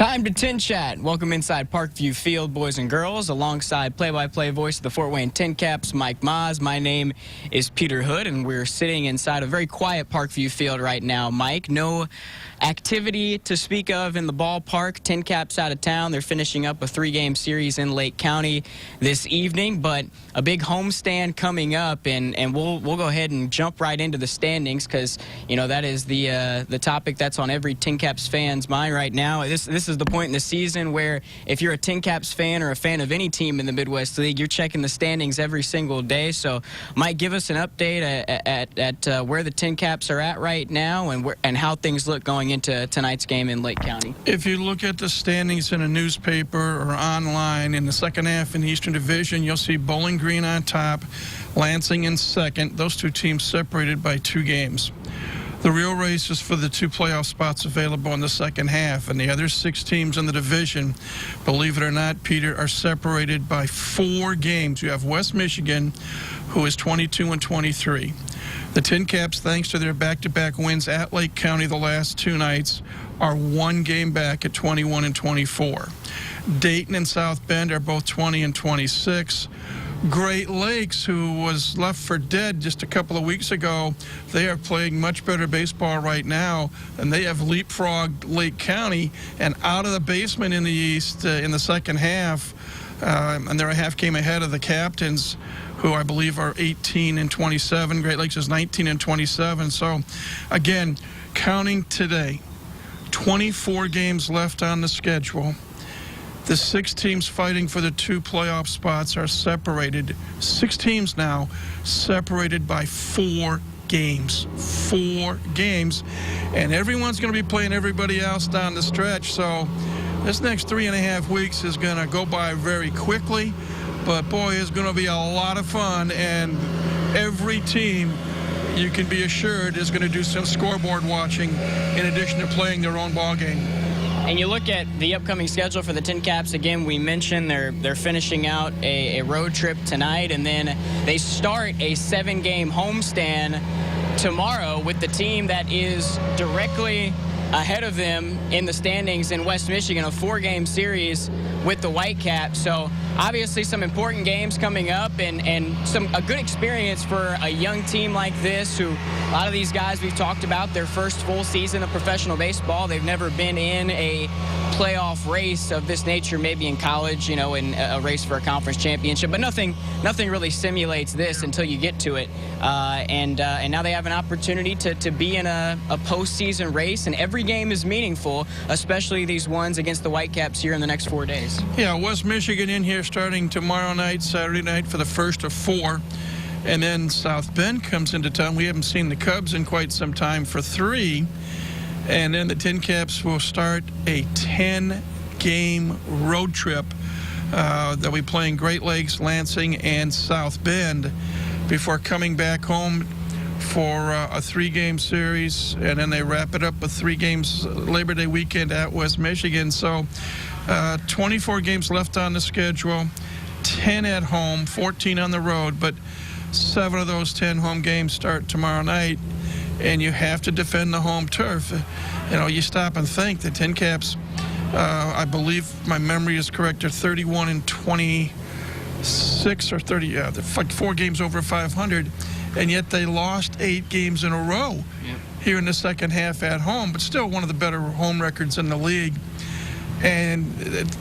Time to Tin Chat. Welcome inside Parkview Field, boys and girls, alongside play-by-play voice of the Fort Wayne Tin Caps, Mike Maz. My name is Peter Hood, and we're sitting inside a very quiet Parkview Field right now. Mike, no activity to speak of in the ballpark. Tin Caps out of town. They're finishing up a 3-game series in Lake County this evening, but a big homestand coming up, and we'll go ahead and jump right into the standings because, you know, that is the topic that's on every Tin Caps fan's mind right now. This is the point in the season where if you're a Tin Caps fan or a fan of any team in the Midwest League, you're checking the standings every single day. So, Mike, give us an update at where the Tin Caps are at right now and how things look going into tonight's game in Lake County. If you look at the standings in a newspaper or online in the second half in the Eastern Division, you'll see Bowling Green on top, Lansing in second. Those two teams separated by 2 games. The real race is for the 2 playoff spots available in the second half, and the other 6 teams in the division, believe it or not, Peter, are separated by 4 games. You have West Michigan, who is 22-23. The Tin Caps, thanks to their back-to-back wins at Lake County the last 2 nights, are 1 game back at 21-24. Dayton and South Bend are both 20-26. Great Lakes, who was left for dead just a couple of weeks ago, they are playing much better baseball right now, and they have leapfrogged Lake County and out of the basement in the East in the second half, and they're a half game ahead of the Captains, who I believe are 18-27. Great Lakes is 19-27. So, again, counting today, 24 games left on the schedule. The 6 teams fighting for the 2 playoff spots are separated. 6 teams now separated by 4 games. 4 games. And everyone's going to be playing everybody else down the stretch. So this next 3.5 weeks is going to go by very quickly. But, boy, it's going to be a lot of fun. And every team, you can be assured, is going to do some scoreboard watching in addition to playing their own ball game. And you look at the upcoming schedule for the Tin Caps. Again, we mentioned they're finishing out a road trip tonight, and then they start a 7-game homestand tomorrow with the team that is directly ahead of them in the standings in West Michigan, a 4-game series with the Whitecaps. So obviously some important games coming up and a good experience for a young team like this, who a lot of these guys we've talked about, their first full season of professional baseball. They've never been in a playoff race of this nature, maybe in college, you know, in a race for a conference championship, but nothing really simulates this until you get to it. And now they have an opportunity to be in a postseason race, and every game is meaningful, especially these ones against the Whitecaps here in the next 4 days. Yeah, West Michigan in here starting tomorrow night, Saturday night, for the first of 4. And then South Bend comes into town. We haven't seen the Cubs in quite some time, for 3. And then the Tin Caps will start a 10-game road trip. They'll be playing Great Lakes, Lansing, and South Bend before coming back home for a 3-game series, and then they wrap it up with 3 games Labor Day weekend at West Michigan. So 24 games left on the schedule, 10 at home, 14 on the road, but 7 of those 10 home games start tomorrow night, and you have to defend the home turf. You know, you stop and think, the Tin Caps, I believe my memory is correct, are 31-26 or 30, they're like 4 games over 500, and yet they lost 8 games in a row here in the second half at home, but still one of the better home records in the league. And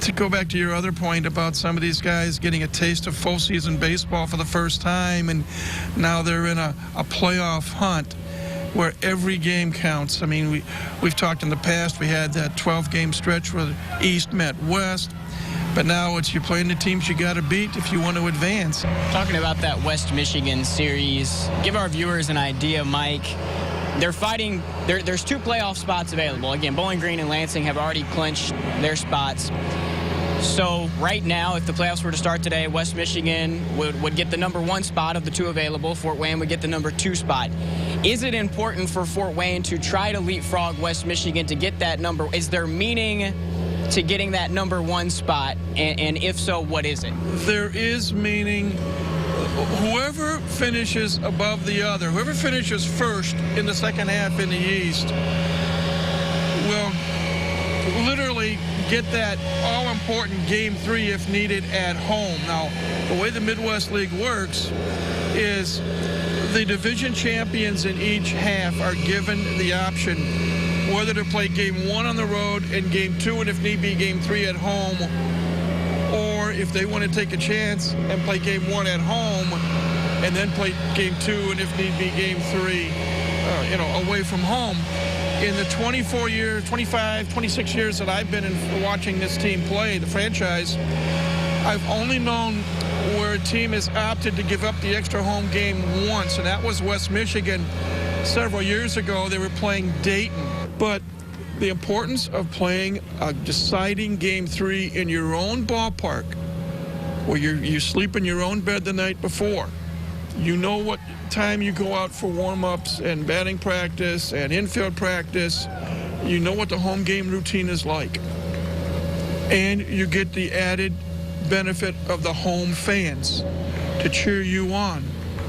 to go back to your other point about some of these guys getting a taste of full season baseball for the first time, and now they're in a playoff hunt where every game counts. I mean, we've talked in the past, we had that 12-game stretch where East met West, but now it's you're playing the teams you got to beat if you want to advance. Talking about that West Michigan series, give our viewers an idea, Mike. They're fighting, there's 2 playoff spots available. Again, Bowling Green and Lansing have already clinched their spots. So right now, if the playoffs were to start today, West Michigan would get the number 1 spot of the 2 available. Fort Wayne would get the number 2 spot. Is it important for Fort Wayne to try to leapfrog West Michigan to get that number? Is there meaning to getting that number 1 spot? And if so, what is it? There is meaning. Whoever finishes above the other, whoever finishes first in the second half in the East literally get that all-important Game 3 if needed at home. Now, the way the Midwest League works is the division champions in each half are given the option whether to play Game 1 on the road and Game 2, and if need be, Game 3 at home, or if they want to take a chance and play Game 1 at home and then play Game 2 and if need be, Game 3, away from home. In the 24 years, 25, 26 years that I've been watching this team play, the franchise, I've only known where a team has opted to give up the extra home game once, and that was West Michigan several years ago. They were playing Dayton. But the importance of playing a deciding Game 3 in your own ballpark, where you sleep in your own bed the night before. You know what time you go out for warm-ups and batting practice and infield practice. You know what the home game routine is like. And you get the added benefit of the home fans to cheer you on.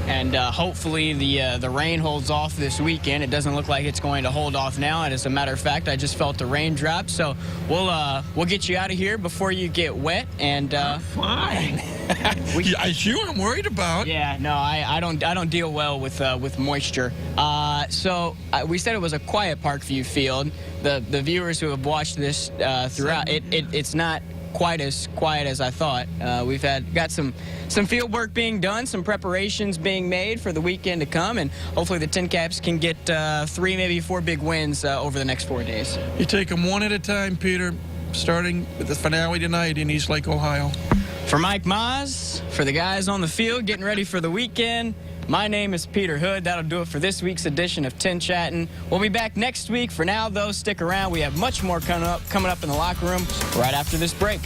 And hopefully the rain holds off this weekend. It doesn't look like it's going to hold off now. And as a matter of fact, I just felt the raindrop. So we'll get you out of here before you get wet. And fine. It's you I'm worried about. Yeah, no, I don't deal well with moisture. So we said it was a quiet Parkview field. The viewers who have watched this throughout, it's not quite as quiet as I thought. We've got some field work being done, some preparations being made for the weekend to come, and hopefully the Tin Caps can get 3, maybe 4 big wins over the next 4 days. You take them one at a time, Peter, starting with the finale tonight in East Lake, Ohio. For Mike Maz, for the guys on the field getting ready for the weekend, my name is Peter Hood. That'll do it for this week's edition of TinChattin. We'll be back next week. For now, though, stick around. We have much more coming up in the locker room right after this break.